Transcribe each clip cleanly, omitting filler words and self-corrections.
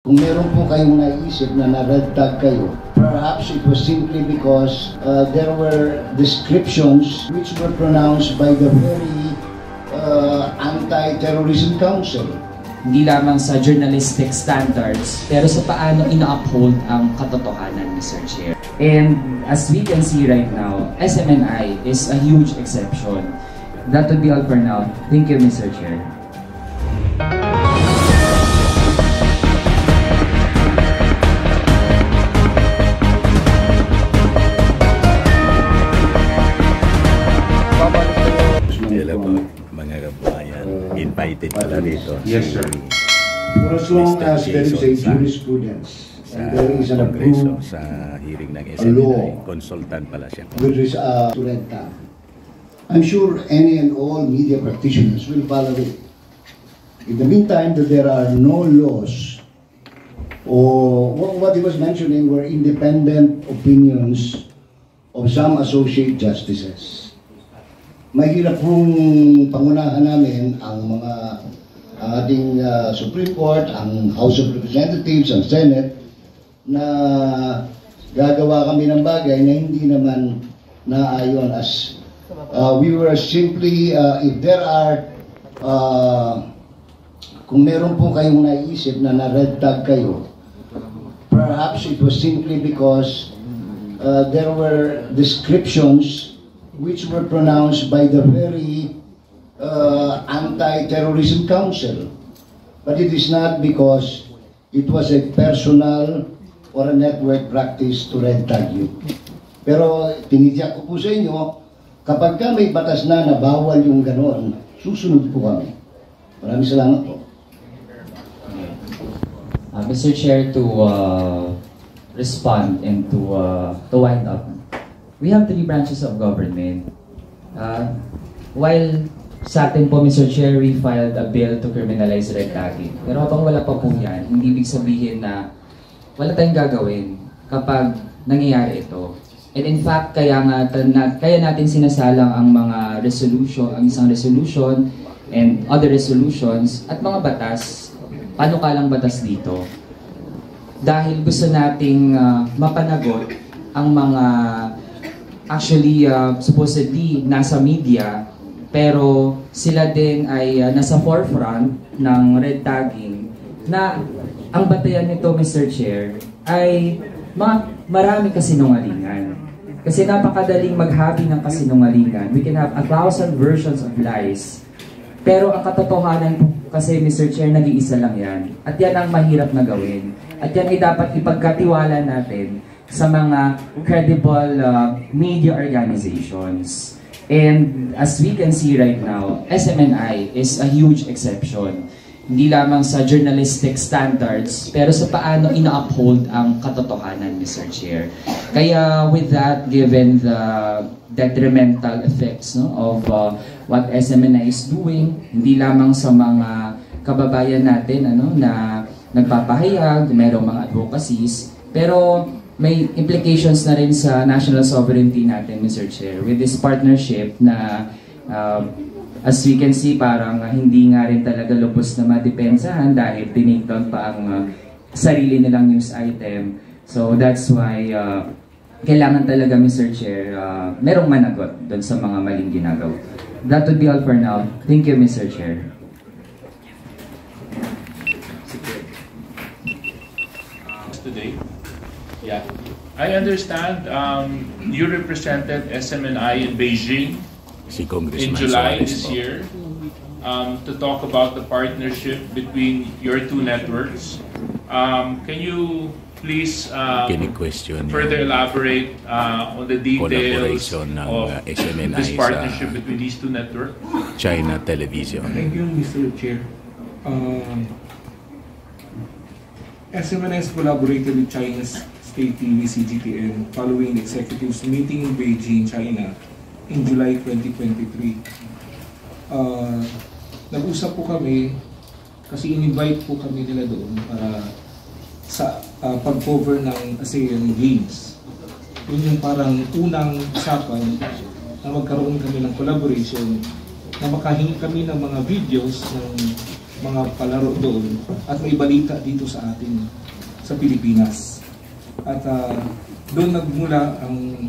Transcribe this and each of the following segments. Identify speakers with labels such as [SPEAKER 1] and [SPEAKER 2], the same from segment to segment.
[SPEAKER 1] Kung meron po kayong naisip na na-red tag kayo, perhaps it was simply because there were descriptions which were pronounced by the very Anti-Terrorism Council.
[SPEAKER 2] Hindi lamang sa journalistic standards, pero sa paano ina-uphold ang katotohanan, Mr. Chair. And as we can see right now, SMNI is a huge exception. That would be all for now. Thank you, Mr. Chair.
[SPEAKER 3] Mga kabayan, invited pala dito.
[SPEAKER 1] Yes, sir. For as long as there is a jurisprudence and there is an approved
[SPEAKER 3] sa hearing ng SMNI, consultant pala siya.
[SPEAKER 1] With to red tag, I'm sure any and all media practitioners will follow it. In the meantime, that there are no laws or what he was mentioning were independent opinions of some associate justices. Mahirap pong pangunahan namin ang mga ating Supreme Court, ang House of Representatives, ang Senate, na gagawa kami ng bagay na hindi naman naayon as we were simply, if there are, kung meron po kayong naisip na na-red tag kayo, perhaps it was simply because there were descriptions which were pronounced by the very Anti-Terrorism Council. But it is not because it was a personal or a network practice to red tag you. Pero tinitiyak ko po sa inyo, kapag ka may batas na bawal yung ganon, susunod po kami. Maraming salamat po.
[SPEAKER 2] Mr. Chair, to respond and to wind up, we have 3 branches of government. While sa atin po, Mr. Chair, we filed a bill to criminalize red tagging. Pero habang wala pa po yan, hindi ibig sabihin na wala tayong gagawin kapag nangyayari ito. And in fact, kaya natin sinasalang ang mga resolution, ang isang resolution and other resolutions at mga batas, panukalang batas dito. Dahil gusto nating mapanagot ang mga actually supposedly nasa media, pero sila din ay nasa forefront ng red tagging, na ang batayan nito, Mr. Chair, ay marami kasinungalingan. Kasi napakadaling maghabi ng kasinungalingan. We can have 1,000 versions of lies. Pero ang katotohanan kasi, Mr. Chair, nag-iisa lang yan. At yan ang mahirap na gawin. At yan ay dapat ipagkatiwala natin sa mga credible media organizations. And as we can see right now, SMNI is a huge exception. Hindi lamang sa journalistic standards, pero sa paano ina-uphold ang katotohanan, Mr. Chair. Kaya with that, given the detrimental effects of what SMNI is doing, hindi lamang sa mga kababayan natin na nagpapahayag, mayroong mga advocacies, pero may implications na rin sa national sovereignty natin, Mr. Chair, with this partnership na as we can see, parang hindi nga rin talaga lubos na madepensahan dahil tinigdown pa ang sarili nilang news item. So that's why kailangan talaga, Mr. Chair, merong managot doon sa mga maling ginagawa. That would be all for now. Thank you, Mr. Chair.
[SPEAKER 4] Today. Yeah, I understand you represented SMNI in Beijing in July this year to talk about the partnership between your 2 networks. Can you please further elaborate on the details of this partnership between these 2 networks?
[SPEAKER 3] China Television.
[SPEAKER 5] Thank you, Mr. Chair. SMNI has collaborated with China's State TV CGTN following the executives meeting in Beijing, China in July 2023. Nag-usap po kami kasi in-invite po kami nila doon para sa pag-cover ng ASEAN Games. Yun yung parang unang usapan na magkaroon kami ng collaboration, na makahingi kami ng mga videos ng mga palaro doon at may balita dito sa atin sa Pilipinas. At doon nagmula ang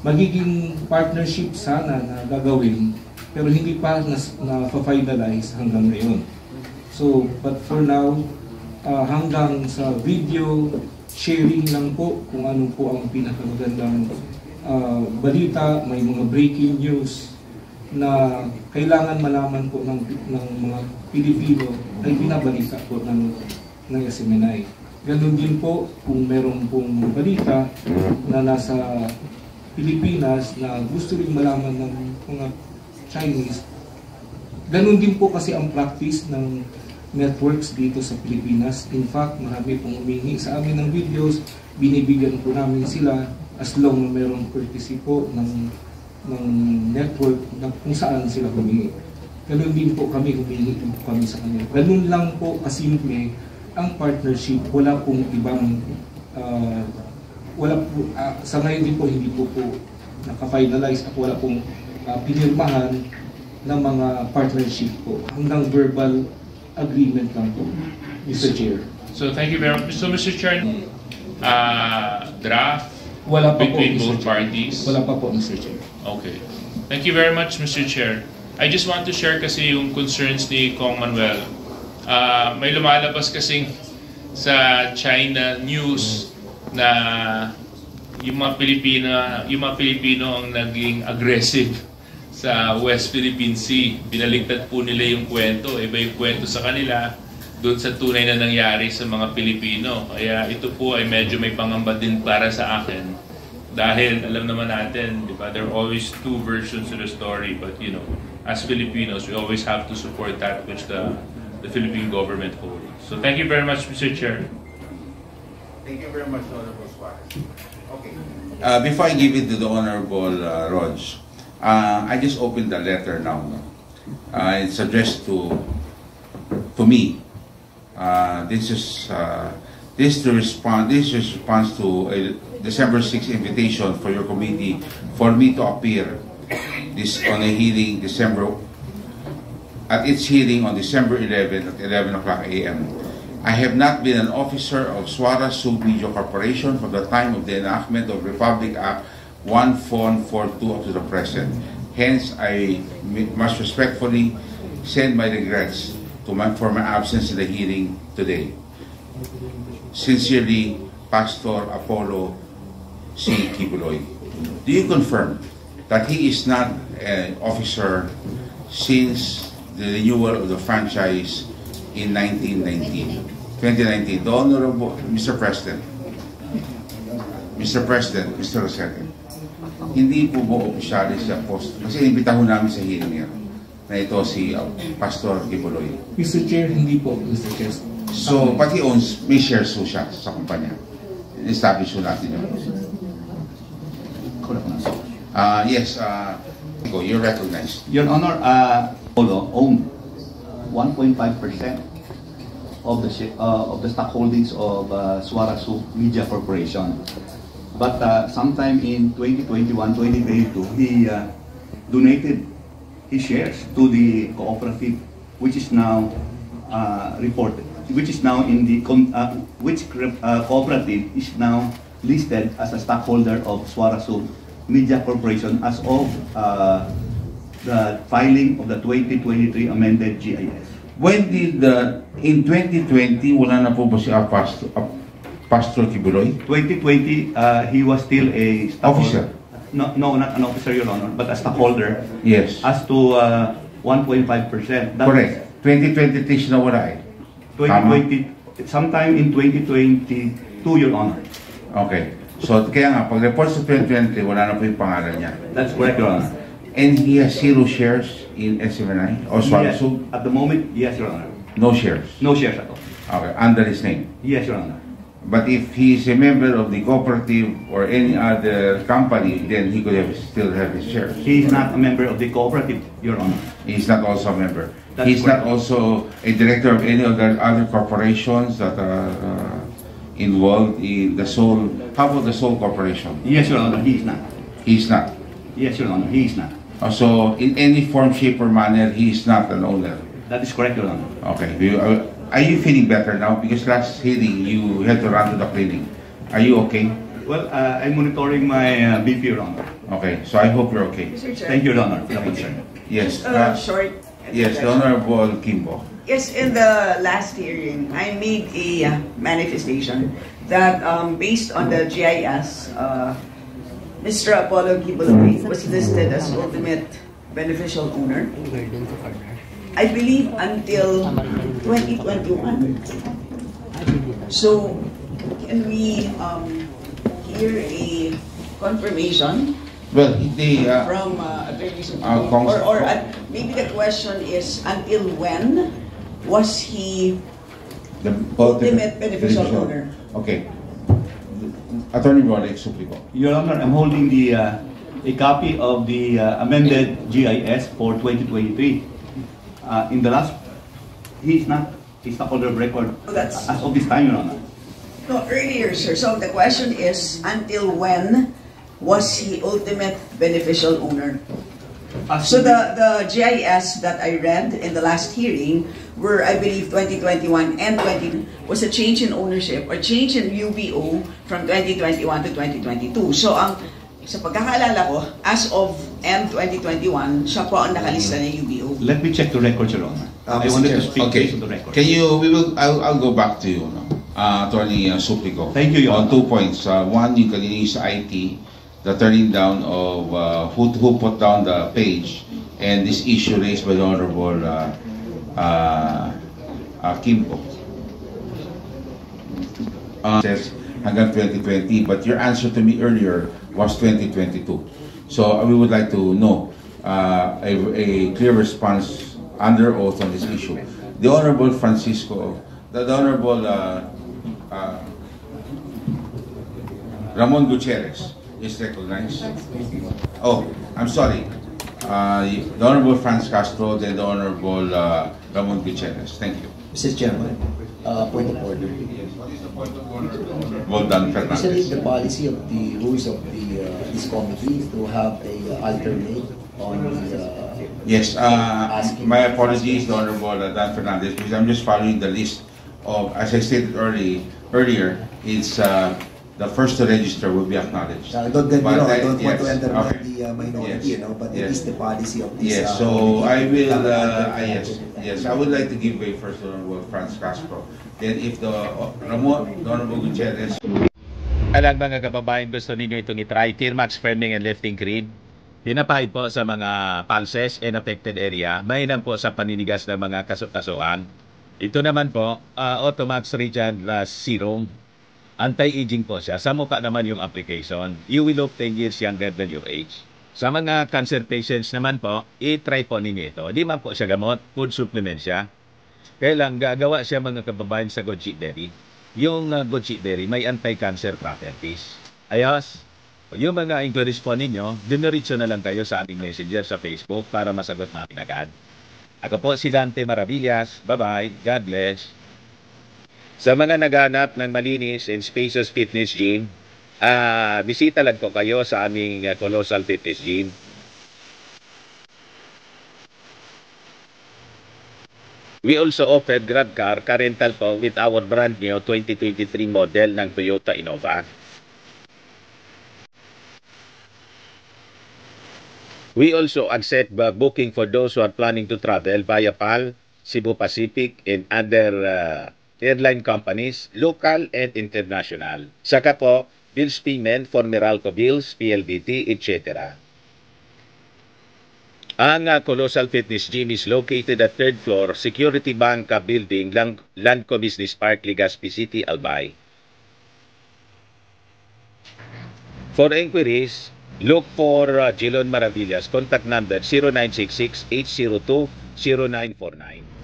[SPEAKER 5] magiging partnership sana na gagawin, pero hindi pa na-finalize hanggang ngayon. So, but for now, hanggang sa video sharing lang po kung ano po ang pinakamagandang balita, may mga breaking news na kailangan malaman po ng mga Pilipino ay binabalita po ng SMNI. Ganun din po kung meron pong balita na nasa Pilipinas na gusto rin malaman ng mga Chinese. Ganun din po kasi ang practice ng networks dito sa Pilipinas. In fact, marami pong humingi sa amin ng videos, binibigyan po namin sila as long na meron courtesy po ng network na kung saan sila humingi. Ganun din po kami, humingi po kami sa kanila. Ganun lang po kasimple ang partnership. Wala pong ibang sa ngayon din po hindi po naka-finalize at wala pong pinirmahan ng mga partnership po. Hanggang verbal agreement lang po, Mr. Chair.
[SPEAKER 4] So thank you very much. So Mr. Chair, draft
[SPEAKER 5] Wala pa po,
[SPEAKER 4] between
[SPEAKER 5] Mr.
[SPEAKER 4] both
[SPEAKER 5] Chair.
[SPEAKER 4] parties?
[SPEAKER 5] Wala pa po, Mr. Chair.
[SPEAKER 4] Okay. Thank you very much, Mr. Chair. I just want to share kasi yung concerns ni Kong Manuel. May lumalabas kasing sa China news na yung mga Pilipino ang naging aggressive sa West Philippine Sea. Binaliktad po nila yung kwento. Iba yung kwento sa kanila doon sa tunay na nangyari sa mga Pilipino. Kaya ito po ay medyo may pangamba din para sa akin. Dahil alam naman natin, di ba, there are always two versions of the story. But you know, as Filipinos, we always have to support that which the Philippine government holds. So thank you very much, Mr. Chair.
[SPEAKER 6] Thank you very much, Honorable Suarez. Okay. Before I give it to the Honorable Rog, I just opened the letter now. It's addressed to me. This is response to a December 6th invitation for your committee for me to appear on a hearing at its hearing on December 11 at 11 o'clock a.m. I have not been an officer of Swara Sub Media Corporation from the time of the enactment of Republic Act 1442 up to the present. Hence, I must respectfully send my regrets for my absence in the hearing today. Sincerely, Pastor Apollo C. Kibuloy. Do you confirm that he is not an officer since the renewal of the franchise in 2019? The Honorable Mr. President, Mr. Rosete, hindi po mo opisyali sa post, kasi inimbitahan namin sa hearing niya na ito si Pastor Kibuloy.
[SPEAKER 5] Mr. Chair, hindi po, Mr. Chair.
[SPEAKER 6] So, pati owns, may shares po siya sa kumpanya. Establish po natin yun. Yes, you're recognized.
[SPEAKER 1] Your Honor, Polo owned 1.5% of the stock holdings of Swara Sub Media Corporation. But sometime in 2021-2022, he donated his shares to the cooperative, which is now reported, which is now in the cooperative is now listed as a stockholder of Swara Sub Media Corporation as of the filing of the 2023 amended GIS.
[SPEAKER 6] When did in 2020 wala na po ba si Pastor Kibuloy?
[SPEAKER 1] 2020, he was still a
[SPEAKER 6] Officer?
[SPEAKER 1] No, not an officer, Your Honor, but a stockholder.
[SPEAKER 6] Yes.
[SPEAKER 1] As to 1.5%.
[SPEAKER 6] Correct. 2023 siya nawala eh.
[SPEAKER 1] 2020, sometime in 2022, Your Honor.
[SPEAKER 6] Okay. So, kaya nga, pag-report sa 2020, wala na po yung pangalan niya.
[SPEAKER 1] That's correct, Your Honor.
[SPEAKER 6] And he has 0 shares in SMNI or Swara
[SPEAKER 1] Yes,
[SPEAKER 6] Sub?
[SPEAKER 1] at the moment, yes, Your Honor.
[SPEAKER 6] No shares?
[SPEAKER 1] No shares at all.
[SPEAKER 6] Okay, under his name.
[SPEAKER 1] Yes, Your Honor.
[SPEAKER 6] But if he is a member of the cooperative or any other company, then he could still have his shares.
[SPEAKER 1] He is not a member of the cooperative, Your Honor.
[SPEAKER 6] He is not also a member.
[SPEAKER 1] That's
[SPEAKER 6] He's
[SPEAKER 1] correct.
[SPEAKER 6] not also a director of any of the other corporations that are involved in the Seoul. How about the Seoul Corporation?
[SPEAKER 1] Yes, Your Honor, he is not.
[SPEAKER 6] He's not.
[SPEAKER 1] Yes, Your Honor, he is not.
[SPEAKER 6] So, in any form, shape, or manner, he is not an owner.
[SPEAKER 7] That is correct, Your Honor.
[SPEAKER 6] Okay. Are you feeling better now? Because last hearing you had to run to the clinic. Are you okay?
[SPEAKER 7] Well, I'm monitoring my BP, Your Honor.
[SPEAKER 6] Okay. So I hope you're okay.
[SPEAKER 8] Mr. Chair.
[SPEAKER 7] Thank you, Your Honor, for the concern.
[SPEAKER 6] Yes.
[SPEAKER 8] Short.
[SPEAKER 6] Yes, the Honorable Kimbo.
[SPEAKER 8] Yes, in the last hearing, I made a manifestation that based on the GIS, Mr. Apollo Kibuloy was listed as ultimate beneficial owner. I believe until 2021. So, can we hear a confirmation
[SPEAKER 6] Well,
[SPEAKER 8] from Attorney Supremo? Or maybe the question is, until when was he
[SPEAKER 6] the
[SPEAKER 8] ultimate beneficial owner?
[SPEAKER 6] Okay. Attorney Rolex Suplico.
[SPEAKER 7] Your Honor, I'm holding a copy of the amended GIS for 2023. In the last, he's not holder of record
[SPEAKER 8] That's-
[SPEAKER 7] as of this time, Your Honor.
[SPEAKER 8] No, earlier, sir. So the question is, until when was he ultimate beneficial owner? So the GIS that I read in the last hearing were, I believe, 2021 and 20 was a change in ownership or change in UBO from 2021 to 2022. So sa pagkakaalala ko, as of M 2021, siya po ang nakalista ng UBO.
[SPEAKER 7] Let me check the record, Your Honor. I wanted to speak based on the record.
[SPEAKER 6] Can you? I'll go back to you, no? Attorney Suplico.
[SPEAKER 7] Thank you, Your
[SPEAKER 6] On
[SPEAKER 7] Honor.
[SPEAKER 6] 2 points. One, you can use IT, the turning down of who put down the page, and this issue raised by the Honorable Kimpo. Says hanggang 2020, but your answer to me earlier was 2022. So we would like to know a clear response under oath on this issue. The Honorable Francisco, the Honorable Ramon Gutierrez is recognized. Oh, I'm sorry. The Honorable Franz Castro, then the Honorable Ramon Gutierrez. Thank you.
[SPEAKER 9] Mr. Chairman, point of order.
[SPEAKER 6] Well done,
[SPEAKER 9] Isn't it
[SPEAKER 6] Fernandez.
[SPEAKER 9] the policy of the rules of this committee to have a alternate on the
[SPEAKER 6] Yes, my apologies, the Honorable Dan Fernandez, because I'm just following the list of, as I stated earlier, it's the first to register will be acknowledged.
[SPEAKER 9] don't get me
[SPEAKER 6] But
[SPEAKER 9] wrong, I don't want to
[SPEAKER 6] yes,
[SPEAKER 9] undermine
[SPEAKER 6] okay.
[SPEAKER 9] the minority,
[SPEAKER 6] Yes,
[SPEAKER 9] but
[SPEAKER 6] yes.
[SPEAKER 9] it is the policy of this
[SPEAKER 6] Yes, so I
[SPEAKER 9] committee
[SPEAKER 6] will,
[SPEAKER 9] to have an
[SPEAKER 6] yes, I would like to give way first to Honorable Franz Castro. Then if the Ramon, the Honorable Gutierrez.
[SPEAKER 3] Alang mga kababayan, gusto ninyo itong itry, Tirmax Firming and Lifting Cream. Hinapahid po sa mga pulses and affected area. Mainam po sa paninigas ng mga kasukasuan. Ito naman po, Automax Regen Serum. Anti-aging po siya. Sa mukha naman yung application. You will look 10 years younger than your age. Sa mga cancer patients naman po, i-try po ninyo ito. Di man po siya gamot, food supplement siya. Kailang gagawa siya mga kababayan sa Goji Berry. Yung Goji Berry may anti-cancer properties. Ayos, yung mga inquiries po ninyo, diniritso na lang kayo sa aming messenger sa Facebook para masagot natin agad. Ako po si Dante Maravillas. Bye-bye. God bless. Sa mga naghanap ng malinis and spacious fitness gym, bisita lang po kayo sa aming Colossal Fitness Gym. We also offer Grab car rental po with our brand new 2023 model ng Toyota Innova. We also accept booking for those who are planning to travel via PAL, Cebu Pacific, and other airline companies, local and international. Saka po, bills payment for Meralco bills, PLDT, etc. Ang Colossal Fitness Gym is located at 3rd floor, Security Bank Building, Landco Business Park, Legazpi City, Albay. For inquiries, look for Jilon Maravillas. Contact number 0966-802-0949.